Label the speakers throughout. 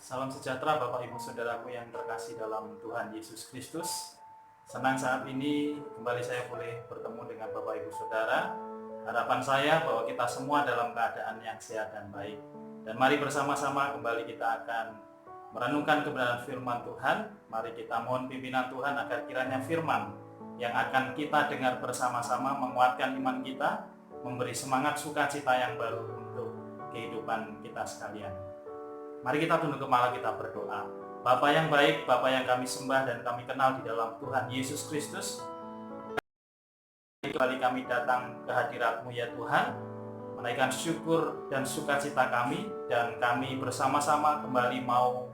Speaker 1: Salam sejahtera Bapak Ibu Saudaraku yang terkasih dalam Tuhan Yesus Kristus. Senang saat ini kembali saya boleh bertemu dengan Bapak Ibu Saudara. Harapan saya bahwa kita semua dalam keadaan yang sehat dan baik. Dan mari bersama-sama kembali kita akan merenungkan kebenaran firman Tuhan. Mari kita mohon pimpinan Tuhan agar kiranya firman yang akan kita dengar bersama-sama menguatkan iman kita, memberi semangat sukacita yang baru untuk kehidupan kita sekalian. Mari kita tunduk kepala, kita berdoa. Bapa yang baik, Bapa yang kami sembah dan kami kenal di dalam Tuhan Yesus Kristus, kembali kami datang ke hadirat-Mu ya Tuhan, menaikkan syukur dan sukacita kami, dan kami bersama-sama kembali mau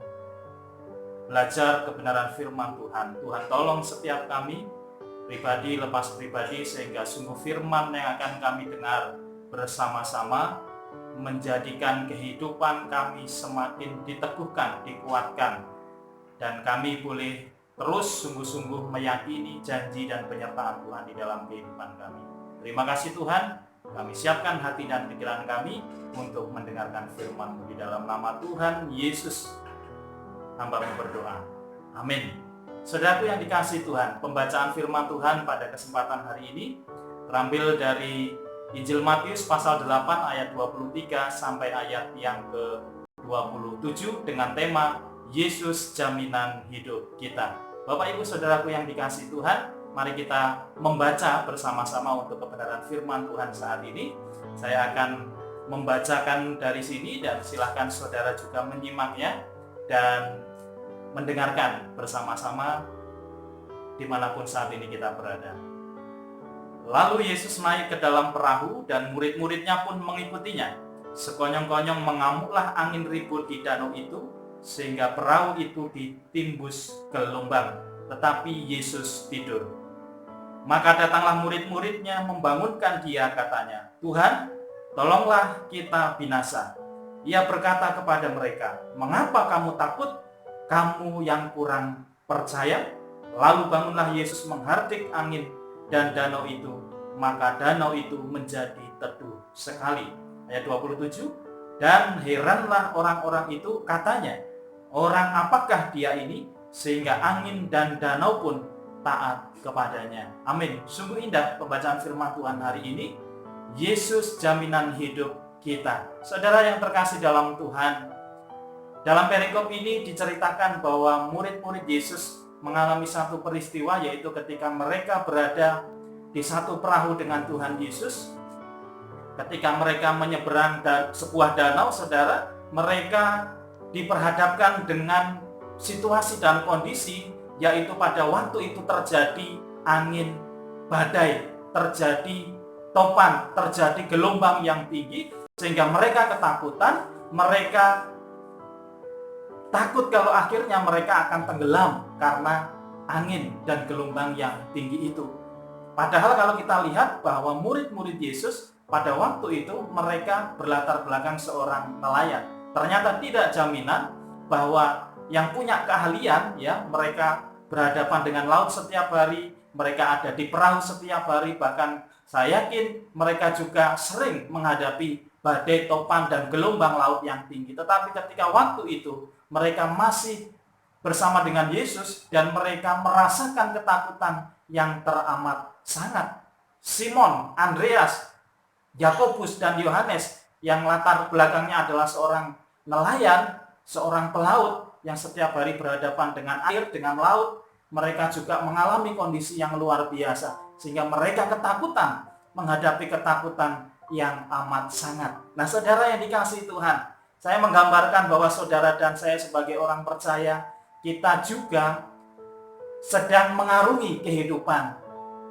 Speaker 1: belajar kebenaran firman Tuhan. Tuhan tolong setiap kami, pribadi lepas pribadi, sehingga sungguh firman yang akan kami dengar bersama-sama menjadikan kehidupan kami semakin diteguhkan, dikuatkan, dan kami boleh terus sungguh-sungguh meyakini janji dan penyertaan Tuhan di dalam kehidupan kami. Terima kasih Tuhan, kami siapkan hati dan pikiran kami untuk mendengarkan firman-Mu. Di dalam nama Tuhan Yesus hamba-Mu berdoa, amin. Saudaraku yang dikasihi Tuhan, pembacaan firman Tuhan pada kesempatan hari ini terambil dari Injil Matius pasal 8 ayat 23 sampai ayat yang ke-27 dengan tema Yesus jaminan hidup kita. Bapak Ibu Saudaraku yang dikasihi Tuhan, mari kita membaca bersama-sama untuk kebenaran firman Tuhan saat ini. Saya akan membacakan dari sini dan silakan saudara juga menyimaknya dan mendengarkan bersama-sama dimanapun saat ini kita berada. Lalu Yesus naik ke dalam perahu dan murid-muridnya pun mengikutinya. Sekonyong-konyong mengamuklah angin ribut di danau itu, sehingga perahu itu ditimbus gelombang, tetapi Yesus tidur. Maka datanglah murid-muridnya membangunkan dia, katanya, "Tuhan, tolonglah kita binasa." Ia berkata kepada mereka, "Mengapa kamu takut, kamu yang kurang percaya?" Lalu bangunlah Yesus menghardik angin dan danau itu, maka danau itu menjadi teduh sekali. Ayat 27, dan heranlah orang-orang itu, katanya, "Orang apakah dia ini, sehingga angin dan danau pun taat kepadanya." Amin. Sungguh indah pembacaan firman Tuhan hari ini. Yesus jaminan hidup kita. Saudara yang terkasih dalam Tuhan, dalam perikop ini diceritakan bahwa murid-murid Yesus mengalami satu peristiwa, yaitu ketika mereka berada di satu perahu dengan Tuhan Yesus. Ketika mereka menyeberang sebuah danau, saudara, mereka diperhadapkan dengan situasi dan kondisi, yaitu pada waktu itu terjadi angin badai, terjadi topan, terjadi gelombang yang tinggi, sehingga mereka ketakutan, mereka takut kalau akhirnya mereka akan tenggelam karena angin dan gelombang yang tinggi itu. Padahal kalau kita lihat bahwa murid-murid Yesus pada waktu itu mereka berlatar belakang seorang nelayan. Ternyata tidak jaminan bahwa yang punya keahlian, ya, mereka berhadapan dengan laut setiap hari, mereka ada di perahu setiap hari, bahkan saya yakin mereka juga sering menghadapi badai, topan, dan gelombang laut yang tinggi. Tetapi ketika waktu itu mereka masih bersama dengan Yesus dan mereka merasakan ketakutan yang teramat sangat. Simon, Andreas, Yakobus, dan Yohanes yang latar belakangnya adalah seorang nelayan, seorang pelaut yang setiap hari berhadapan dengan air, dengan laut, mereka juga mengalami kondisi yang luar biasa sehingga mereka ketakutan, menghadapi ketakutan yang amat sangat. Nah, saudara yang dikasihi Tuhan, saya menggambarkan bahwa saudara dan saya sebagai orang percaya, kita juga sedang mengarungi kehidupan.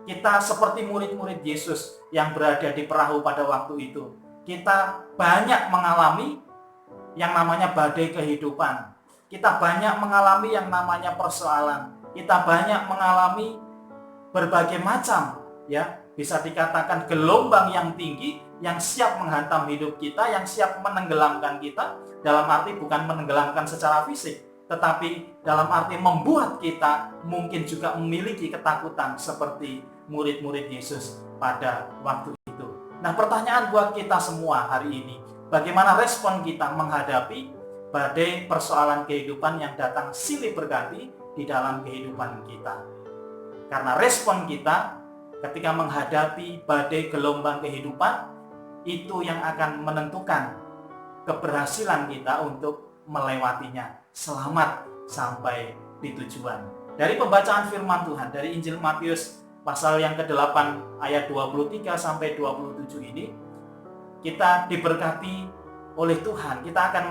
Speaker 1: Kita seperti murid-murid Yesus yang berada di perahu pada waktu itu. Kita banyak mengalami yang namanya badai kehidupan. Kita banyak mengalami yang namanya persoalan. Kita banyak mengalami berbagai macam, ya, bisa dikatakan gelombang yang tinggi yang siap menghantam hidup kita, yang siap menenggelamkan kita, dalam arti bukan menenggelamkan secara fisik, tetapi dalam arti membuat kita mungkin juga memiliki ketakutan seperti murid-murid Yesus pada waktu itu. Nah, pertanyaan buat kita semua hari ini, Bagaimana respon kita menghadapi badai persoalan kehidupan yang datang silih berganti di dalam kehidupan kita. Karena respon kita ketika menghadapi badai gelombang kehidupan, itu yang akan menentukan keberhasilan kita untuk melewatinya selamat sampai di tujuan. Dari pembacaan firman Tuhan dari Injil Matius pasal yang ke-8 ayat 23 sampai 27 ini, kita diberkati oleh Tuhan. Kita akan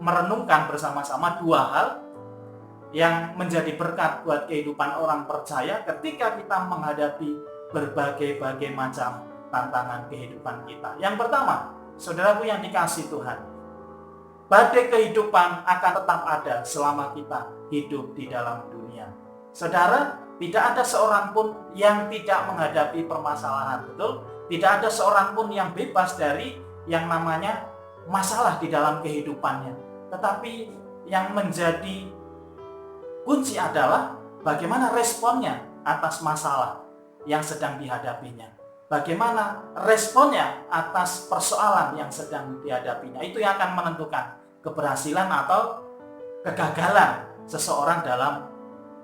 Speaker 1: merenungkan bersama-sama dua hal yang menjadi berkat buat kehidupan orang percaya ketika kita menghadapi berbagai macam tantangan kehidupan kita. Yang pertama, saudaraku yang dikasihi Tuhan, badai kehidupan akan tetap ada selama kita hidup di dalam dunia. Saudara, tidak ada seorang pun yang tidak menghadapi permasalahan, betul? Tidak ada seorang pun yang bebas dari yang namanya masalah di dalam kehidupannya. Tetapi yang menjadi kunci adalah bagaimana responnya atas masalah yang sedang dihadapinya. Bagaimana responnya atas persoalan yang sedang dihadapinya. Itu yang akan menentukan keberhasilan atau kegagalan seseorang dalam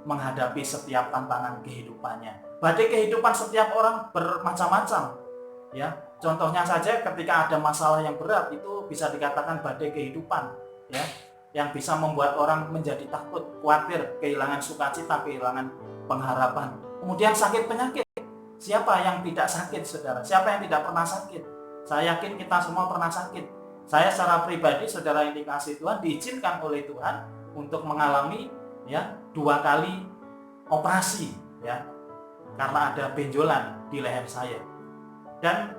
Speaker 1: menghadapi setiap tantangan kehidupannya. Badai kehidupan setiap orang bermacam-macam. Ya, contohnya saja ketika ada masalah yang berat, itu bisa dikatakan badai kehidupan, ya, yang bisa membuat orang menjadi takut, khawatir, kehilangan sukacita, kehilangan pengharapan. Kemudian sakit penyakit. Siapa yang tidak sakit, saudara? Siapa yang tidak pernah sakit? Saya yakin kita semua pernah sakit. Saya secara pribadi, saudara yang dikasihi Tuhan, diizinkan oleh Tuhan untuk mengalami 2 kali operasi, ya, karena ada benjolan di leher saya. Dan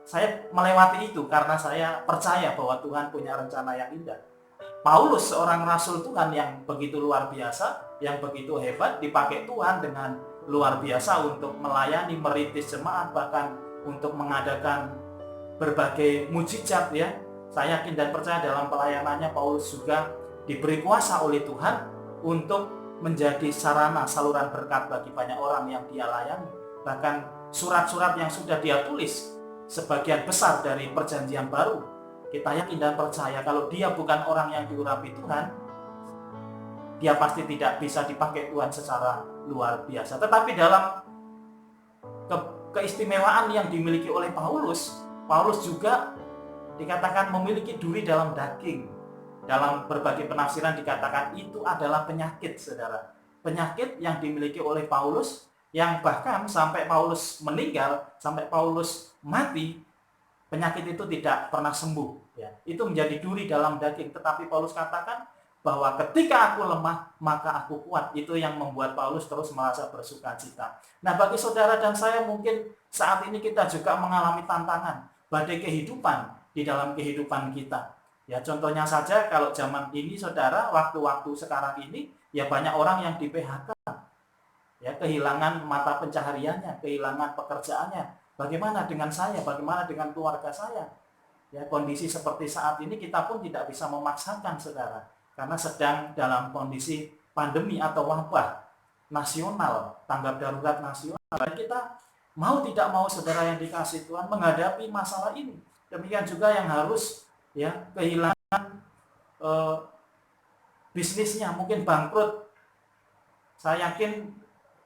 Speaker 1: saya melewati itu karena saya percaya bahwa Tuhan punya rencana yang indah. Paulus, seorang rasul Tuhan yang begitu luar biasa, yang begitu hebat, dipakai Tuhan dengan luar biasa untuk melayani, merintis jemaat, bahkan untuk mengadakan berbagai mujizat, ya. Saya yakin dan percaya dalam pelayanannya Paulus juga diberi kuasa oleh Tuhan untuk menjadi sarana saluran berkat bagi banyak orang yang dia layani. Bahkan surat-surat yang sudah dia tulis, sebagian besar dari perjanjian baru, kita yakin dan percaya kalau dia bukan orang yang diurapi Tuhan, dia pasti tidak bisa dipakai Tuhan secara luar biasa. Tetapi dalam keistimewaan yang dimiliki oleh Paulus juga dikatakan memiliki duri dalam daging. Dalam berbagai penafsiran dikatakan itu adalah penyakit, saudara. Penyakit yang dimiliki oleh Paulus, yang bahkan sampai Paulus meninggal, sampai Paulus mati, penyakit itu tidak pernah sembuh. Ya. Itu menjadi duri dalam daging. Tetapi Paulus katakan bahwa ketika aku lemah, maka aku kuat. Itu yang membuat Paulus terus merasa bersukacita. Nah, bagi saudara dan saya mungkin saat ini kita juga mengalami tantangan, badai kehidupan di dalam kehidupan kita. Ya, contohnya saja kalau zaman ini, saudara, waktu-waktu sekarang ini, ya banyak orang yang di PHK. Ya, kehilangan mata pencahariannya, kehilangan pekerjaannya. Bagaimana dengan saya? Bagaimana dengan keluarga saya? Ya, kondisi seperti saat ini kita pun tidak bisa memaksakan, saudara, karena sedang dalam kondisi pandemi atau wabah nasional, tanggap darurat nasional. Dan kita mau tidak mau, saudara yang dikasihi Tuhan, menghadapi masalah ini. Demikian juga yang harus kehilangan bisnisnya, mungkin bangkrut. Saya yakin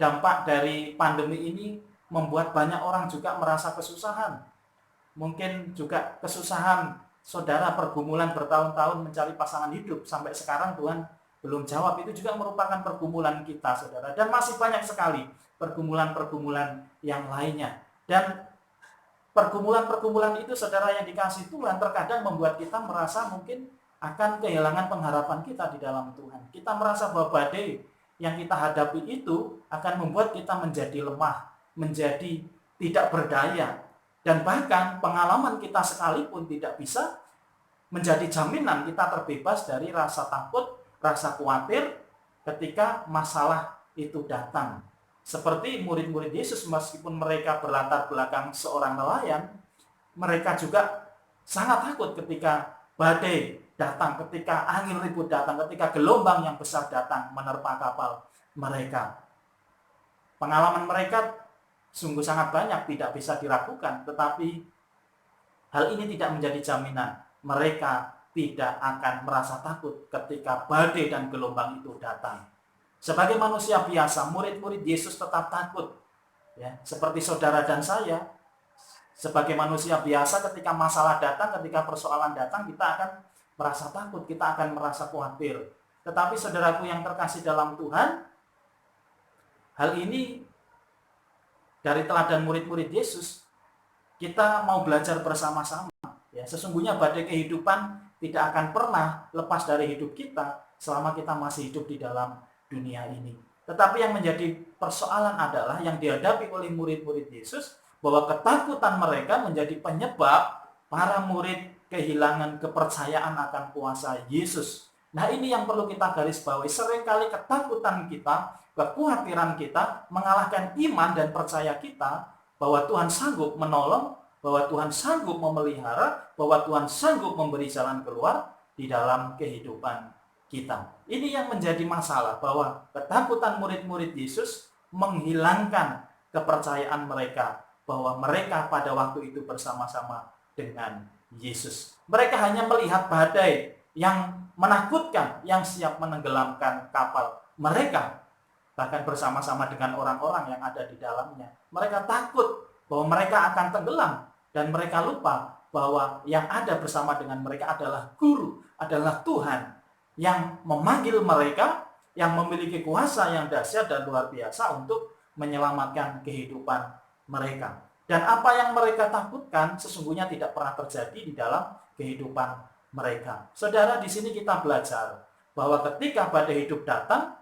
Speaker 1: dampak dari pandemi ini membuat banyak orang juga merasa kesusahan. Mungkin juga kesusahan saudara, pergumulan bertahun-tahun mencari pasangan hidup, sampai sekarang Tuhan belum jawab. Itu juga merupakan pergumulan kita, saudara. Dan masih banyak sekali pergumulan-pergumulan yang lainnya. Dan pergumulan-pergumulan itu, saudara yang dikasihi Tuhan, terkadang membuat kita merasa mungkin akan kehilangan pengharapan kita di dalam Tuhan. Kita merasa bahwa badai yang kita hadapi itu akan membuat kita menjadi lemah, menjadi tidak berdaya. Dan bahkan pengalaman kita sekalipun tidak bisa menjadi jaminan kita terbebas dari rasa takut, rasa khawatir ketika masalah itu datang. Seperti murid-murid Yesus, meskipun mereka berlatar belakang seorang nelayan, mereka juga sangat takut ketika badai datang, ketika angin ribut datang, ketika gelombang yang besar datang menerpa kapal mereka. Pengalaman mereka sungguh sangat banyak, tidak bisa diragukan, tetapi Hal ini tidak menjadi jaminan mereka tidak akan merasa takut ketika badai dan gelombang itu datang. Sebagai manusia biasa, murid-murid Yesus tetap takut. Ya, seperti saudara dan saya, sebagai manusia biasa ketika masalah datang, ketika persoalan datang, kita akan merasa takut, kita akan merasa khawatir. Tetapi saudaraku yang terkasih dalam Tuhan, hal ini dari teladan murid-murid Yesus, kita mau belajar bersama-sama. Ya, sesungguhnya badai kehidupan tidak akan pernah lepas dari hidup kita selama kita masih hidup di dalam dunia ini. Tetapi yang menjadi persoalan adalah yang dihadapi oleh murid-murid Yesus, bahwa ketakutan mereka menjadi penyebab para murid kehilangan kepercayaan akan kuasa Yesus. Nah, ini yang perlu kita garis bawahi. Seringkali ketakutan kita, kekhawatiran kita mengalahkan iman dan percaya kita bahwa Tuhan sanggup menolong, bahwa Tuhan sanggup memelihara, bahwa Tuhan sanggup memberi jalan keluar di dalam kehidupan kita. Ini yang menjadi masalah, bahwa ketakutan murid-murid Yesus menghilangkan kepercayaan mereka bahwa mereka pada waktu itu bersama-sama dengan Yesus. Mereka hanya melihat badai yang menakutkan, yang siap menenggelamkan kapal mereka, bahkan bersama-sama dengan orang-orang yang ada di dalamnya. Mereka takut bahwa mereka akan tenggelam, dan mereka lupa bahwa yang ada bersama dengan mereka adalah Guru, adalah Tuhan yang memanggil mereka, yang memiliki kuasa yang dahsyat dan luar biasa untuk menyelamatkan kehidupan mereka. Dan apa yang mereka takutkan sesungguhnya tidak pernah terjadi di dalam kehidupan mereka. Saudara, di sini kita belajar bahwa ketika badai hidup datang,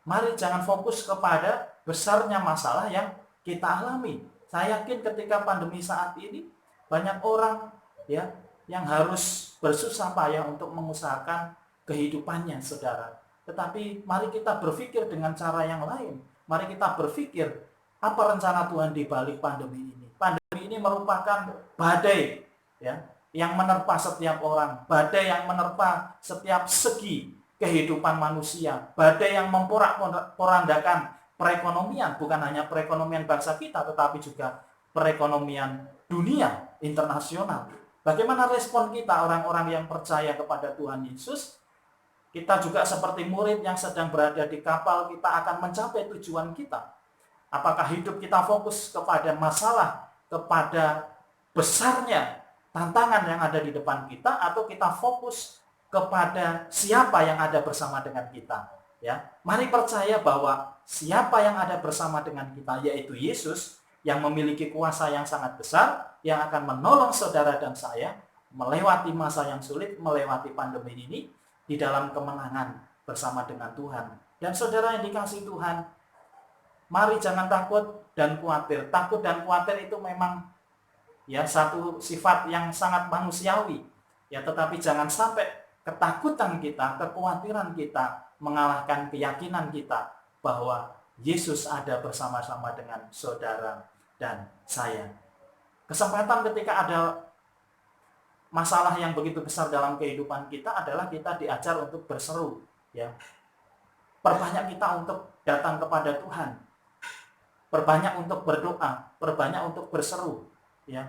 Speaker 1: mari jangan fokus kepada besarnya masalah yang kita alami. Saya yakin ketika pandemi saat ini, banyak orang ya yang harus bersusah payah untuk mengusahakan kehidupannya, saudara. Tetapi mari kita berpikir dengan cara yang lain. Mari kita berpikir apa rencana Tuhan di balik pandemi ini. Pandemi ini merupakan badai ya yang menerpa setiap orang, badai yang menerpa setiap segi kehidupan manusia, badai yang memporak-porandakan perekonomian, bukan hanya perekonomian bangsa kita, tetapi juga perekonomian dunia internasional. Bagaimana respon kita orang-orang yang percaya kepada Tuhan Yesus? Kita juga seperti murid yang sedang berada di kapal, kita akan mencapai tujuan kita. Apakah hidup kita fokus kepada masalah, kepada besarnya tantangan yang ada di depan kita, atau kita fokus kepada siapa yang ada bersama dengan kita? Ya, mari percaya bahwa siapa yang ada bersama dengan kita, yaitu Yesus, yang memiliki kuasa yang sangat besar, yang akan menolong saudara dan saya melewati masa yang sulit, melewati pandemi ini di dalam kemenangan bersama dengan Tuhan. Dan saudara yang dikasihi Tuhan, mari jangan takut dan khawatir. Takut dan khawatir itu memang ya satu sifat yang sangat manusiawi. Ya, tetapi jangan sampai ketakutan kita, kekhawatiran kita mengalahkan keyakinan kita bahwa Yesus ada bersama-sama dengan saudara dan saya. Kesempatan ketika ada masalah yang begitu besar dalam kehidupan kita adalah kita diajar untuk berseru, ya. Perbanyak kita untuk datang kepada Tuhan. Perbanyak untuk berdoa, perbanyak untuk berseru, ya.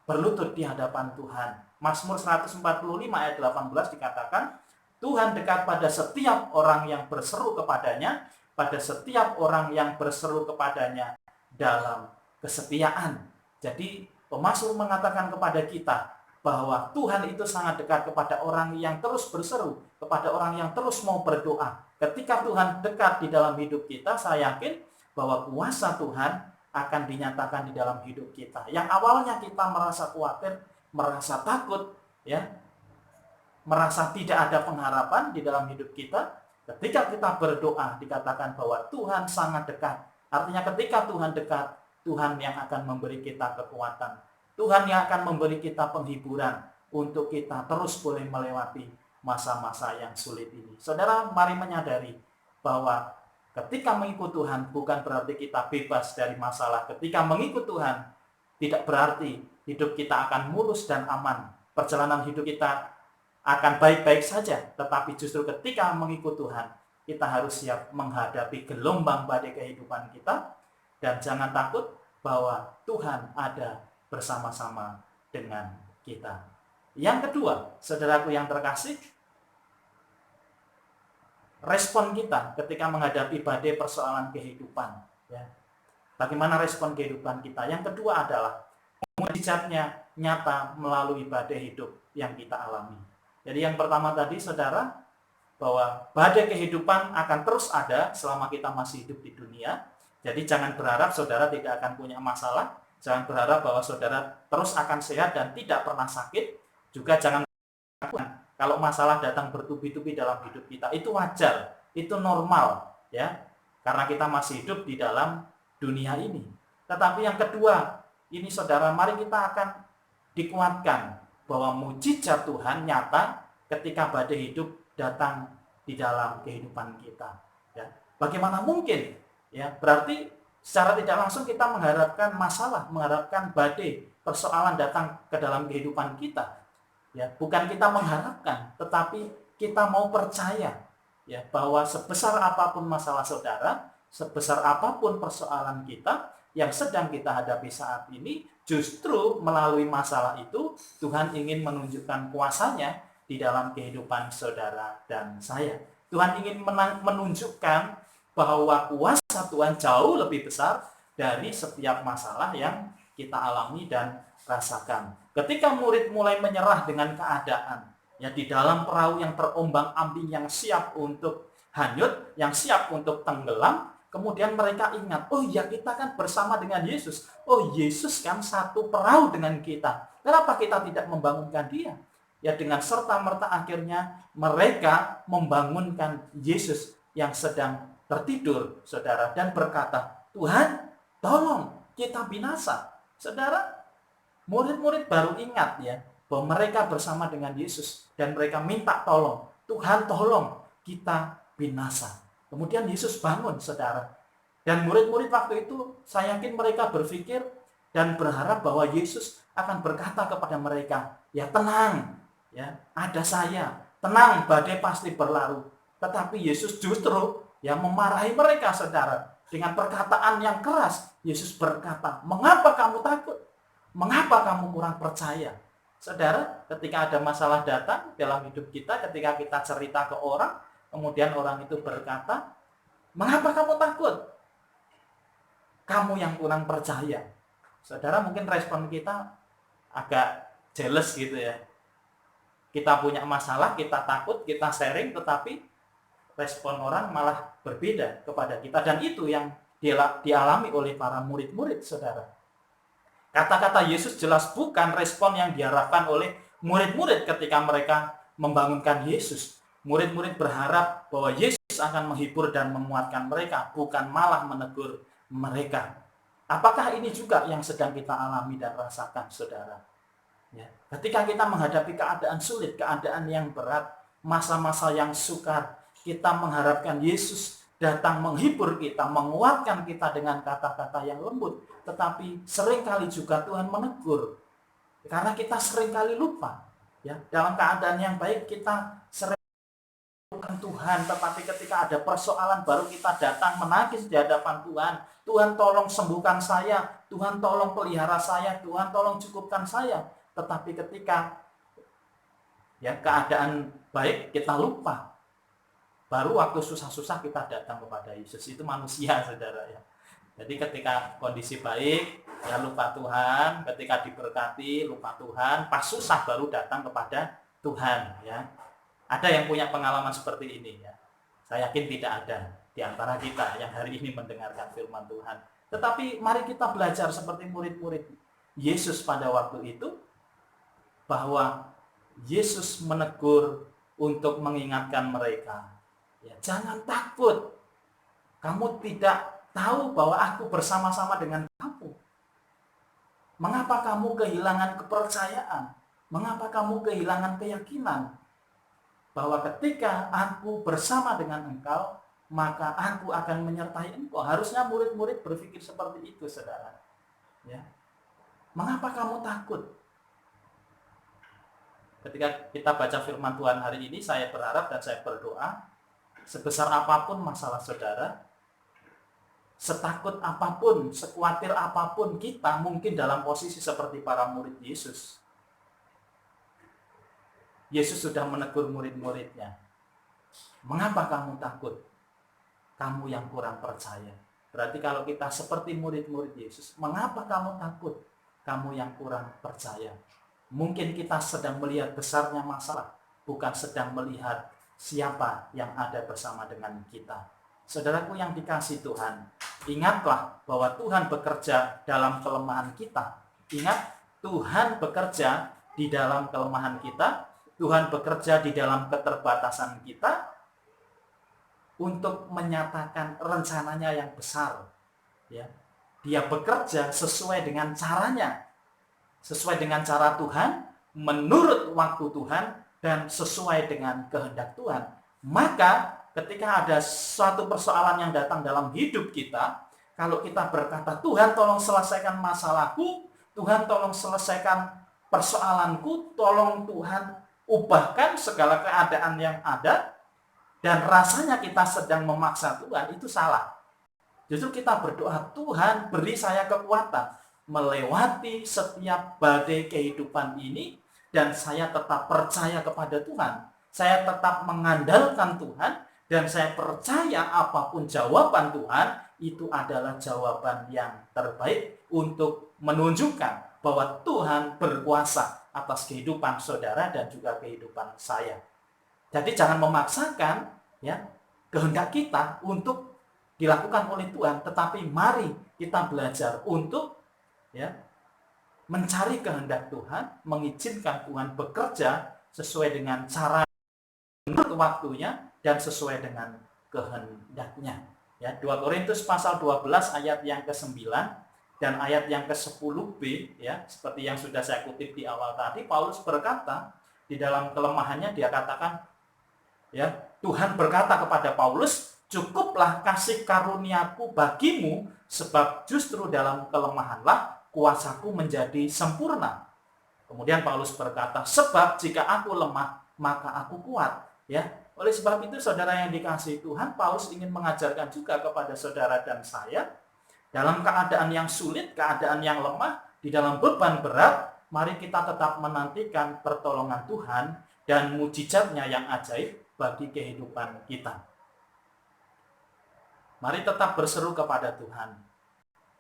Speaker 1: Berlutut di hadapan Tuhan. Mazmur 145 ayat 18 dikatakan, Tuhan dekat pada setiap orang yang berseru kepadanya, pada setiap orang yang berseru kepadanya dalam kesetiaan. Jadi pemazmur mengatakan kepada kita bahwa Tuhan itu sangat dekat kepada orang yang terus berseru, kepada orang yang terus mau berdoa. Ketika Tuhan dekat di dalam hidup kita, saya yakin bahwa kuasa Tuhan akan dinyatakan di dalam hidup kita. Yang awalnya kita merasa khawatir, merasa takut, ya, merasa tidak ada pengharapan di dalam hidup kita, ketika kita berdoa dikatakan bahwa Tuhan sangat dekat. Artinya ketika Tuhan dekat, Tuhan yang akan memberi kita kekuatan. Tuhan yang akan memberi kita penghiburan untuk kita terus boleh melewati masa-masa yang sulit ini. Saudara, mari menyadari bahwa ketika mengikut Tuhan bukan berarti kita bebas dari masalah. Ketika mengikut Tuhan tidak berarti hidup kita akan mulus dan aman. Perjalanan hidup kita akan baik-baik saja. Tetapi justru ketika mengikut Tuhan, kita harus siap menghadapi gelombang badai kehidupan kita. Dan jangan takut bahwa Tuhan ada bersama-sama dengan kita. Yang kedua, saudaraku yang terkasih, respon kita ketika menghadapi badai persoalan kehidupan. Ya. Bagaimana respon kehidupan kita? Yang kedua adalah mujizatnya nyata melalui badai hidup yang kita alami. Jadi yang pertama tadi, saudara, bahwa badai kehidupan akan terus ada selama kita masih hidup di dunia. Jadi jangan berharap saudara tidak akan punya masalah. Jangan berharap bahwa saudara terus akan sehat dan tidak pernah sakit. Juga jangan kalau masalah datang bertubi-tubi dalam hidup kita. Itu wajar, itu normal, ya, karena kita masih hidup di dalam dunia ini. Tetapi yang kedua, ini saudara, mari kita akan dikuatkan bahwa mujizat Tuhan nyata ketika badai hidup datang di dalam kehidupan kita. Ya. Bagaimana mungkin? Ya, berarti secara tidak langsung kita mengharapkan masalah, mengharapkan badai, persoalan datang ke dalam kehidupan kita. Ya, bukan kita mengharapkan, tetapi kita mau percaya, ya, bahwa sebesar apapun masalah saudara, sebesar apapun persoalan kita yang sedang kita hadapi saat ini, justru melalui masalah itu Tuhan ingin menunjukkan kuasa-Nya di dalam kehidupan saudara dan saya. Tuhan ingin menunjukkan bahwa kuasa Tuhan jauh lebih besar dari setiap masalah yang kita alami dan rasakan. Ketika murid mulai menyerah dengan keadaan, ya, di dalam perahu yang terombang-ambing, yang siap untuk hanyut, yang siap untuk tenggelam, kemudian mereka ingat, oh ya, kita kan bersama dengan Yesus. Oh, Yesus kan satu perahu dengan kita. Kenapa kita tidak membangunkan Dia? Ya, dengan serta-merta akhirnya mereka membangunkan Yesus yang sedang tertidur, saudara, dan berkata, Tuhan, tolong, kita binasa. Saudara, murid-murid baru ingat, ya, bahwa mereka bersama dengan Yesus dan mereka minta tolong. Tuhan, tolong, kita binasa. Kemudian Yesus bangun, saudara. Dan murid-murid waktu itu, saya yakin mereka berpikir dan berharap bahwa Yesus akan berkata kepada mereka, ya, tenang, ya, ada saya. Tenang, badai pasti berlalu. Tetapi Yesus justru, ya, memarahi mereka, saudara. Dengan perkataan yang keras, Yesus berkata, mengapa kamu takut? Mengapa kamu kurang percaya? Saudara, ketika ada masalah datang dalam hidup kita, ketika kita cerita ke orang, kemudian orang itu berkata, mengapa kamu takut? Kamu yang kurang percaya. Saudara, mungkin respon kita agak jealous gitu, ya. Kita punya masalah, kita takut, kita sharing, tetapi respon orang malah berbeda kepada kita. Dan itu yang dialami oleh para murid-murid, saudara. Kata-kata Yesus jelas bukan respon yang diharapkan oleh murid-murid ketika mereka membangunkan Yesus. Murid-murid berharap bahwa Yesus akan menghibur dan menguatkan mereka, bukan malah menegur mereka. Apakah ini juga yang sedang kita alami dan rasakan, saudara? Ya. Ketika kita menghadapi keadaan sulit, keadaan yang berat, masa-masa yang sukar, kita mengharapkan Yesus datang menghibur kita, menguatkan kita dengan kata-kata yang lembut. Tetapi seringkali juga Tuhan menegur. Karena kita seringkali lupa. Ya, dalam keadaan yang baik kita sering bukan Tuhan, tetapi ketika ada persoalan baru kita datang menangis di hadapan Tuhan. Tuhan, tolong sembuhkan saya. Tuhan, tolong pelihara saya. Tuhan, tolong cukupkan saya. Tetapi ketika, ya, keadaan baik kita lupa. Baru waktu susah-susah kita datang kepada Yesus. Itu manusia, saudara, ya. Jadi ketika kondisi baik, ya lupa Tuhan. Ketika diberkati, lupa Tuhan. Pas susah baru datang kepada Tuhan, ya. Ada yang punya pengalaman seperti ini, ya. Saya yakin tidak ada di antara kita yang hari ini mendengarkan firman Tuhan. Tetapi mari kita belajar seperti murid-murid Yesus pada waktu itu, bahwa Yesus menegur untuk mengingatkan mereka. Ya, jangan takut. Kamu tidak tahu bahwa aku bersama-sama dengan kamu. Mengapa kamu kehilangan kepercayaan? Mengapa kamu kehilangan keyakinan? Bahwa ketika aku bersama dengan engkau, maka aku akan menyertai engkau. Harusnya murid-murid berpikir seperti itu, saudara. Ya. Mengapa kamu takut? Ketika kita baca firman Tuhan hari ini, saya berharap dan saya berdoa, sebesar apapun masalah saudara, setakut apapun, sekuatir apapun kita mungkin dalam posisi seperti para murid Yesus. Yesus sudah menegur murid-muridnya. Mengapa kamu takut? Kamu yang kurang percaya. Berarti kalau kita seperti murid-murid Yesus, mengapa kamu takut? Kamu yang kurang percaya. Mungkin kita sedang melihat besarnya masalah, bukan sedang melihat siapa yang ada bersama dengan kita. Saudaraku yang dikasihi Tuhan, ingatlah bahwa Tuhan bekerja dalam kelemahan kita. Ingat, Tuhan bekerja di dalam kelemahan kita, Tuhan bekerja di dalam keterbatasan kita untuk menyatakan rencananya yang besar. Ya, Dia bekerja sesuai dengan caranya, sesuai dengan cara Tuhan, menurut waktu Tuhan, dan sesuai dengan kehendak Tuhan. Maka ketika ada suatu persoalan yang datang dalam hidup kita, kalau kita berkata, Tuhan tolong selesaikan masalahku, Tuhan tolong selesaikan persoalanku, tolong Tuhan ubahkan segala keadaan yang ada, dan rasanya kita sedang memaksa Tuhan, itu salah. Justru kita berdoa, Tuhan beri saya kekuatan melewati setiap badai kehidupan ini, dan saya tetap percaya kepada Tuhan. Saya tetap mengandalkan Tuhan, dan saya percaya apapun jawaban Tuhan, itu adalah jawaban yang terbaik untuk menunjukkan bahwa Tuhan berkuasa atas kehidupan saudara dan juga kehidupan saya. Jadi jangan memaksakan ya kehendak kita untuk dilakukan oleh Tuhan, tetapi mari kita belajar untuk ya mencari kehendak Tuhan, mengizinkan Tuhan bekerja sesuai dengan cara menurut waktunya dan sesuai dengan kehendaknya. Ya, 2 Korintus pasal 12 ayat yang ke-9 dan ayat yang ke-10b, ya, seperti yang sudah saya kutip di awal tadi, Paulus berkata di dalam kelemahannya, dia katakan, ya, Tuhan berkata kepada Paulus, cukuplah kasih karuniaku bagimu, sebab justru dalam kelemahanlah kuasaku menjadi sempurna. Kemudian Paulus berkata, sebab jika aku lemah, maka aku kuat. Ya, oleh sebab itu saudara yang dikasihi Tuhan, Paulus ingin mengajarkan juga kepada saudara dan saya, dalam keadaan yang sulit, keadaan yang lemah, di dalam beban berat, mari kita tetap menantikan pertolongan Tuhan dan mujizatnya yang ajaib bagi kehidupan kita. Mari tetap berseru kepada Tuhan.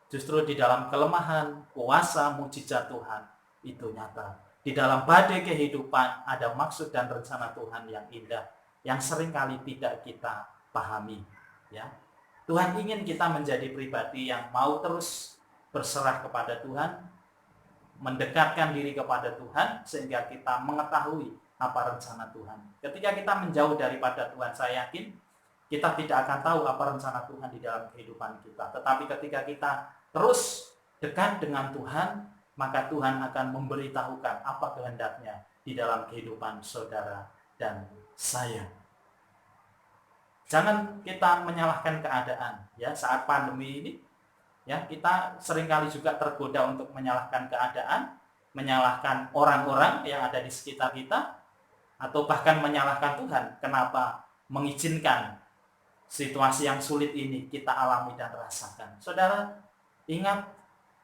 Speaker 1: Justru di dalam kelemahan, kuasa, mujizat Tuhan itu nyata. Di dalam badai kehidupan ada maksud dan rencana Tuhan yang indah, yang seringkali tidak kita pahami. Ya, Tuhan ingin kita menjadi pribadi yang mau terus berserah kepada Tuhan, mendekatkan diri kepada Tuhan, sehingga kita mengetahui apa rencana Tuhan. Ketika kita menjauh daripada Tuhan, saya yakin kita tidak akan tahu apa rencana Tuhan di dalam kehidupan kita. Tetapi ketika kita terus dekat dengan Tuhan, maka Tuhan akan memberitahukan apa kehendaknya di dalam kehidupan saudara dan saya. Jangan kita menyalahkan keadaan. Ya, saat pandemi ini, ya, kita seringkali juga tergoda untuk menyalahkan keadaan, menyalahkan orang-orang yang ada di sekitar kita, atau bahkan menyalahkan Tuhan. Kenapa mengizinkan situasi yang sulit ini kita alami dan rasakan? Saudara, ingat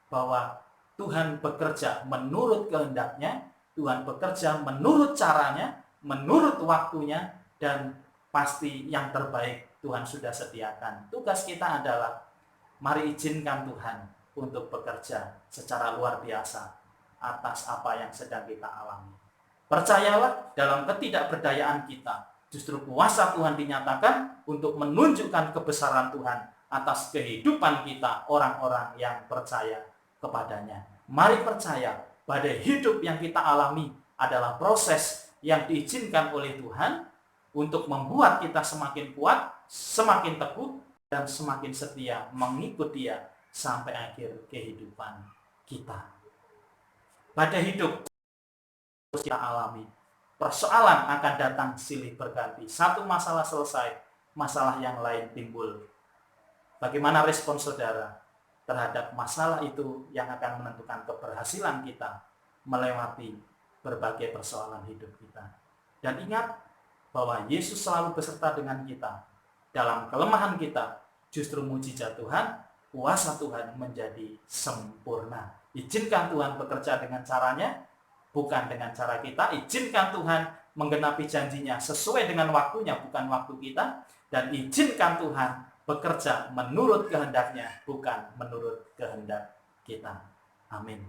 Speaker 1: bahwa Tuhan bekerja menurut kehendaknya, Tuhan bekerja menurut caranya, menurut waktunya, dan pasti yang terbaik Tuhan sudah sediakan. Tugas kita adalah mari izinkan Tuhan untuk bekerja secara luar biasa atas apa yang sedang kita alami. Percayalah, dalam ketidakberdayaan kita, justru kuasa Tuhan dinyatakan untuk menunjukkan kebesaran Tuhan atas kehidupan kita, orang-orang yang percaya kepadanya. Mari percaya, badai hidup yang kita alami adalah proses yang diizinkan oleh Tuhan untuk membuat kita semakin kuat, semakin teguh, dan semakin setia mengikut Dia sampai akhir kehidupan kita. Badai hidup kita alami, persoalan akan datang silih berganti. Satu masalah selesai, masalah yang lain timbul. Bagaimana respon saudara terhadap masalah itu yang akan menentukan keberhasilan kita melewati berbagai persoalan hidup kita. Dan ingat bahwa Yesus selalu beserta dengan kita. Dalam kelemahan kita, justru mujizat Tuhan, kuasa Tuhan menjadi sempurna. Izinkan Tuhan bekerja dengan caranya, bukan dengan cara kita. Izinkan Tuhan menggenapi janjinya sesuai dengan waktunya, bukan waktu kita. Dan izinkan Tuhan bekerja menurut kehendaknya, bukan menurut kehendak kita. Amin.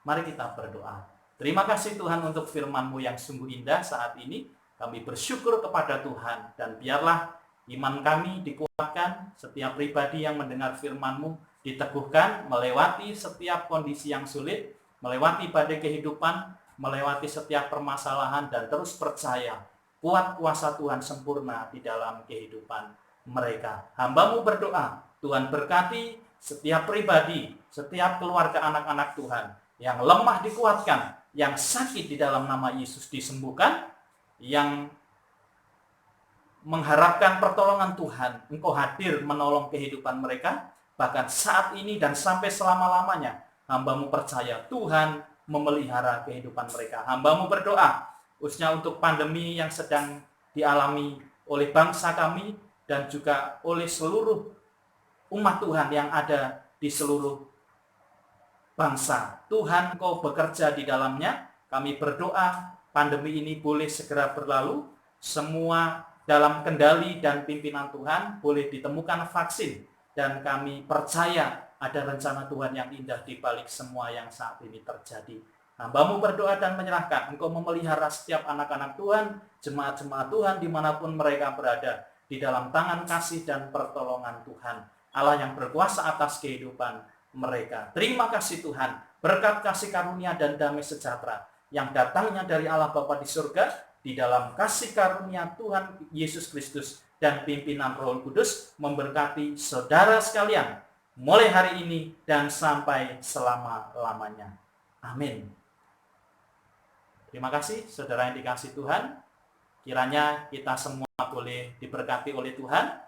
Speaker 1: Mari kita berdoa. Terima kasih Tuhan untuk firman-Mu yang sungguh indah saat ini. Kami bersyukur kepada Tuhan, dan biarlah iman kami dikuatkan, setiap pribadi yang mendengar firman-Mu diteguhkan melewati setiap kondisi yang sulit, melewati badai kehidupan, melewati setiap permasalahan, dan terus percaya kuat kuasa Tuhan sempurna di dalam kehidupan mereka. Hamba-Mu berdoa, Tuhan berkati setiap pribadi, setiap keluarga anak-anak Tuhan yang lemah dikuatkan, yang sakit di dalam nama Yesus disembuhkan, yang mengharapkan pertolongan Tuhan, Engkau hadir menolong kehidupan mereka, bahkan saat ini dan sampai selama-lamanya. Hamba-Mu percaya Tuhan memelihara kehidupan mereka. Hamba-Mu berdoa, khususnya untuk pandemi yang sedang dialami oleh bangsa kami, dan juga oleh seluruh umat Tuhan yang ada di seluruh bangsa. Tuhan, Engkau bekerja di dalamnya. Kami berdoa pandemi ini boleh segera berlalu, semua dalam kendali dan pimpinan Tuhan, boleh ditemukan vaksin, dan kami percaya ada rencana Tuhan yang indah di balik semua yang saat ini terjadi. Hamba-Mu berdoa dan menyerahkan, Engkau memelihara setiap anak-anak Tuhan, jemaat-jemaat Tuhan dimanapun mereka berada, di dalam tangan kasih dan pertolongan Tuhan, Allah yang berkuasa atas kehidupan mereka. Terima kasih Tuhan, berkat kasih karunia dan damai sejahtera yang datangnya dari Allah Bapa di surga, di dalam kasih karunia Tuhan Yesus Kristus dan pimpinan Roh Kudus memberkati saudara sekalian mulai hari ini dan sampai selama-lamanya. Amin. Terima kasih saudara yang dikasihi Tuhan. Kiranya kita semua boleh diberkati oleh Tuhan.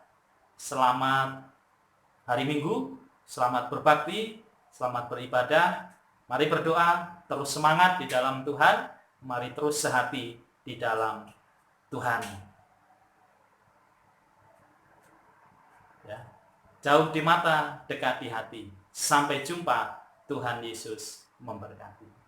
Speaker 1: Selamat hari Minggu, selamat berbakti, selamat beribadah. Mari berdoa, terus semangat di dalam Tuhan. Mari terus sehati di dalam Tuhan. Ya. Jauh di mata, dekat di hati. Sampai jumpa. Tuhan Yesus memberkati.